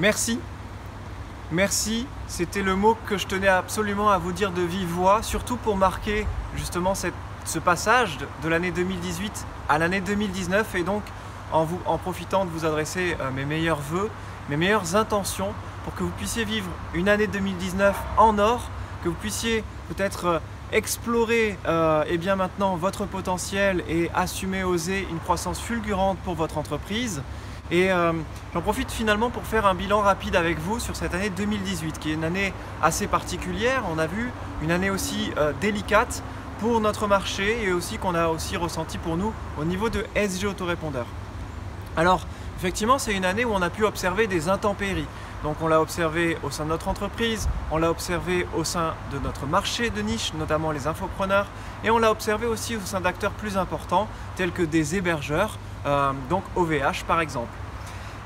Merci. Merci, c'était le mot que je tenais absolument à vous dire de vive voix, surtout pour marquer justement ce passage de l'année 2018 à l'année 2019 et donc en profitant de vous adresser mes meilleurs vœux, mes meilleures intentions pour que vous puissiez vivre une année 2019 en or, que vous puissiez peut-être explorer bien maintenant votre potentiel et assumer, oser une croissance fulgurante pour votre entreprise. Et j'en profite finalement pour faire un bilan rapide avec vous sur cette année 2018 qui est une année assez particulière, on a vu, une année aussi délicate pour notre marché et aussi qu'on a aussi ressenti pour nous au niveau de SG Autorépondeur. Alors effectivement c'est une année où on a pu observer des intempéries. Donc on l'a observé au sein de notre entreprise, on l'a observé au sein de notre marché de niche, notamment les infopreneurs, et on l'a observé aussi au sein d'acteurs plus importants tels que des hébergeurs, donc OVH par exemple.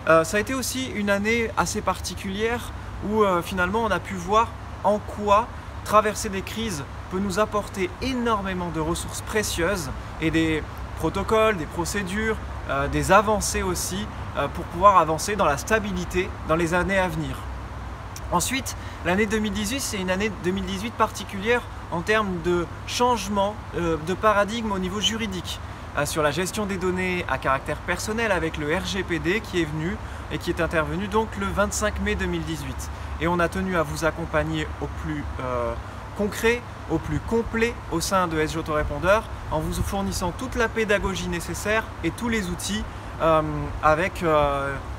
Ça a été aussi une année assez particulière où finalement on a pu voir en quoi traverser des crises peut nous apporter énormément de ressources précieuses et des protocoles, des procédures, des avancées aussi pour pouvoir avancer dans la stabilité dans les années à venir. Ensuite, l'année 2018, c'est une année 2018 particulière en termes de changement de paradigme au niveau juridique sur la gestion des données à caractère personnel avec le RGPD qui est venu et qui est intervenu donc le 25 mai 2018. Et on a tenu à vous accompagner au plus concret, au plus complet au sein de SG Autorépondeur en vous fournissant toute la pédagogie nécessaire et tous les outils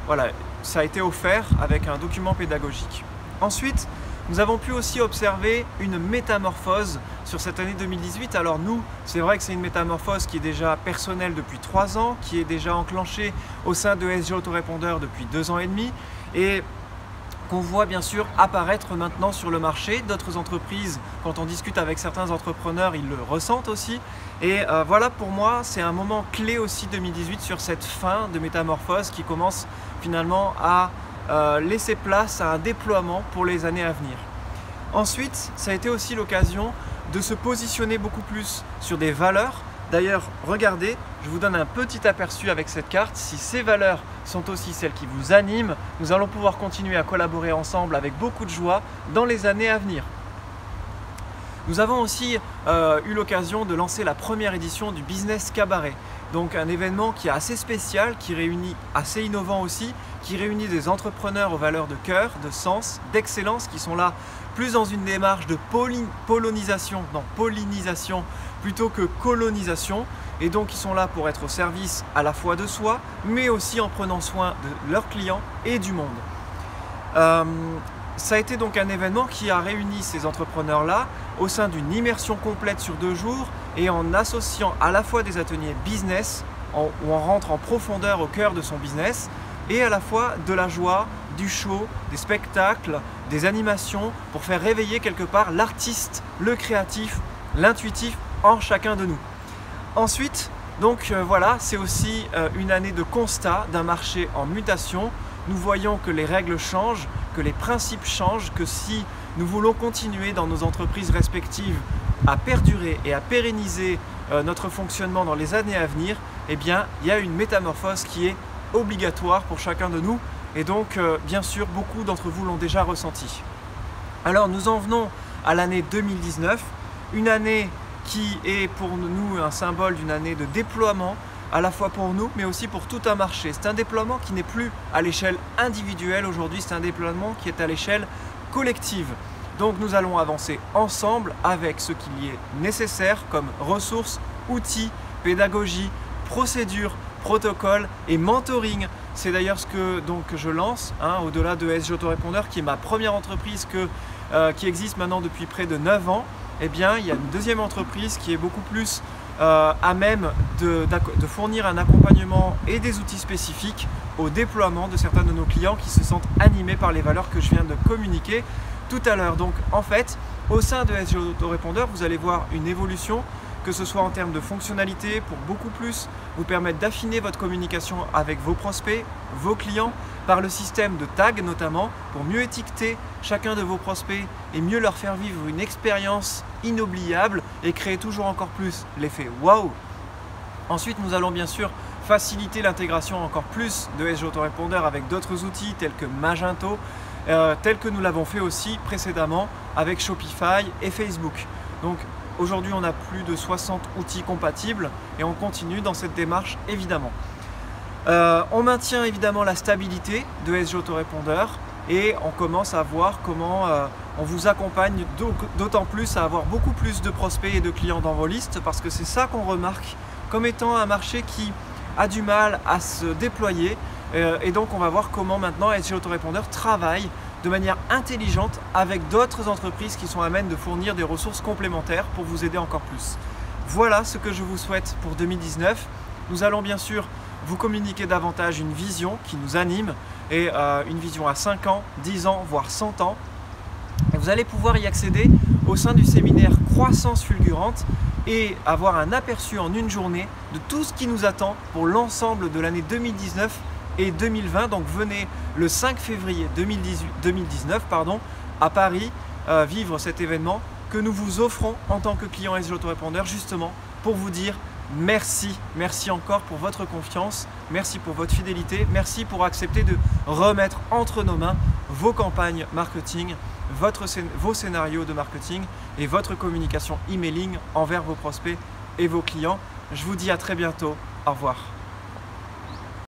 voilà, ça a été offert avec un document pédagogique. Ensuite, nous avons pu aussi observer une métamorphose sur cette année 2018. Alors nous, c'est vrai que c'est une métamorphose qui est déjà personnelle depuis 3 ans, qui est déjà enclenchée au sein de SG Autorépondeur depuis 2 ans et demi et qu'on voit bien sûr apparaître maintenant sur le marché. D'autres entreprises, quand on discute avec certains entrepreneurs, ils le ressentent aussi. Et voilà, pour moi, c'est un moment clé aussi 2018 sur cette fin de métamorphose qui commence finalement à laisser place à un déploiement pour les années à venir. Ensuite, ça a été aussi l'occasion de se positionner beaucoup plus sur des valeurs. D'ailleurs, regardez, je vous donne un petit aperçu avec cette carte. Si ces valeurs sont aussi celles qui vous animent, nous allons pouvoir continuer à collaborer ensemble avec beaucoup de joie dans les années à venir. Nous avons aussi eu l'occasion de lancer la première édition du Business Cabaret. Donc un événement qui est assez spécial, qui réunit, assez innovant aussi, qui réunit des entrepreneurs aux valeurs de cœur, de sens, d'excellence, qui sont là plus dans une démarche de pollinisation plutôt que colonisation, et donc qui sont là pour être au service à la fois de soi, mais aussi en prenant soin de leurs clients et du monde. Ça a été donc un événement qui a réuni ces entrepreneurs-là au sein d'une immersion complète sur 2 jours et en associant à la fois des ateliers business où on rentre en profondeur au cœur de son business et à la fois de la joie, du show, des spectacles, des animations pour faire réveiller quelque part l'artiste, le créatif, l'intuitif en chacun de nous. Ensuite, donc voilà, c'est aussi une année de constat d'un marché en mutation. Nous voyons que les règles changent, que les principes changent, que si nous voulons continuer dans nos entreprises respectives à perdurer et à pérenniser notre fonctionnement dans les années à venir, eh bien, il y a une métamorphose qui est obligatoire pour chacun de nous et donc bien sûr beaucoup d'entre vous l'ont déjà ressenti. Alors nous en venons à l'année 2019, une année qui est pour nous un symbole d'une année de déploiement à la fois pour nous mais aussi pour tout un marché. C'est un déploiement qui n'est plus à l'échelle individuelle aujourd'hui, c'est un déploiement qui est à l'échelle collective. Donc nous allons avancer ensemble avec ce qu'il y est nécessaire comme ressources, outils, pédagogie, procédures, protocoles et mentoring. C'est d'ailleurs ce que donc, je lance au-delà de SG Autorépondeur qui est ma première entreprise qui existe maintenant depuis près de 9 ans. Eh bien, il y a une deuxième entreprise qui est beaucoup plus à même de fournir un accompagnement et des outils spécifiques au déploiement de certains de nos clients qui se sentent animés par les valeurs que je viens de communiquer tout à l'heure. Donc en fait, au sein de SG Autorépondeur, vous allez voir une évolution, que ce soit en termes de fonctionnalités pour beaucoup plus vous permettre d'affiner votre communication avec vos prospects, vos clients, par le système de tags notamment, pour mieux étiqueter chacun de vos prospects et mieux leur faire vivre une expérience inoubliable et créer toujours encore plus l'effet waouh. Ensuite, nous allons bien sûr faciliter l'intégration encore plus de SG Autorépondeur avec d'autres outils tels que Magento, tel que nous l'avons fait aussi précédemment avec Shopify et Facebook. Donc aujourd'hui on a plus de 60 outils compatibles et on continue dans cette démarche évidemment. On maintient évidemment la stabilité de SG Autorépondeur et on commence à voir comment on vous accompagne d'autant plus à avoir beaucoup plus de prospects et de clients dans vos listes, parce que c'est ça qu'on remarque comme étant un marché qui a du mal à se déployer, et donc on va voir comment maintenant SG Autorépondeur travaille de manière intelligente avec d'autres entreprises qui sont à même de fournir des ressources complémentaires pour vous aider encore plus. Voilà ce que je vous souhaite pour 2019. Nous allons bien sûr vous communiquer davantage une vision qui nous anime, et une vision à 5 ans, 10 ans, voire 100 ans. Et vous allez pouvoir y accéder au sein du séminaire Croissance fulgurante et avoir un aperçu en une journée de tout ce qui nous attend pour l'ensemble de l'année 2019 et 2020. Donc venez le 5 février 2019 à Paris vivre cet événement que nous vous offrons en tant que client SG Autorépondeur, justement pour vous dire merci, merci encore pour votre confiance, merci pour votre fidélité, merci pour accepter de remettre entre nos mains vos campagnes marketing, vos scénarios de marketing et votre communication emailing envers vos prospects et vos clients. Je vous dis à très bientôt, au revoir.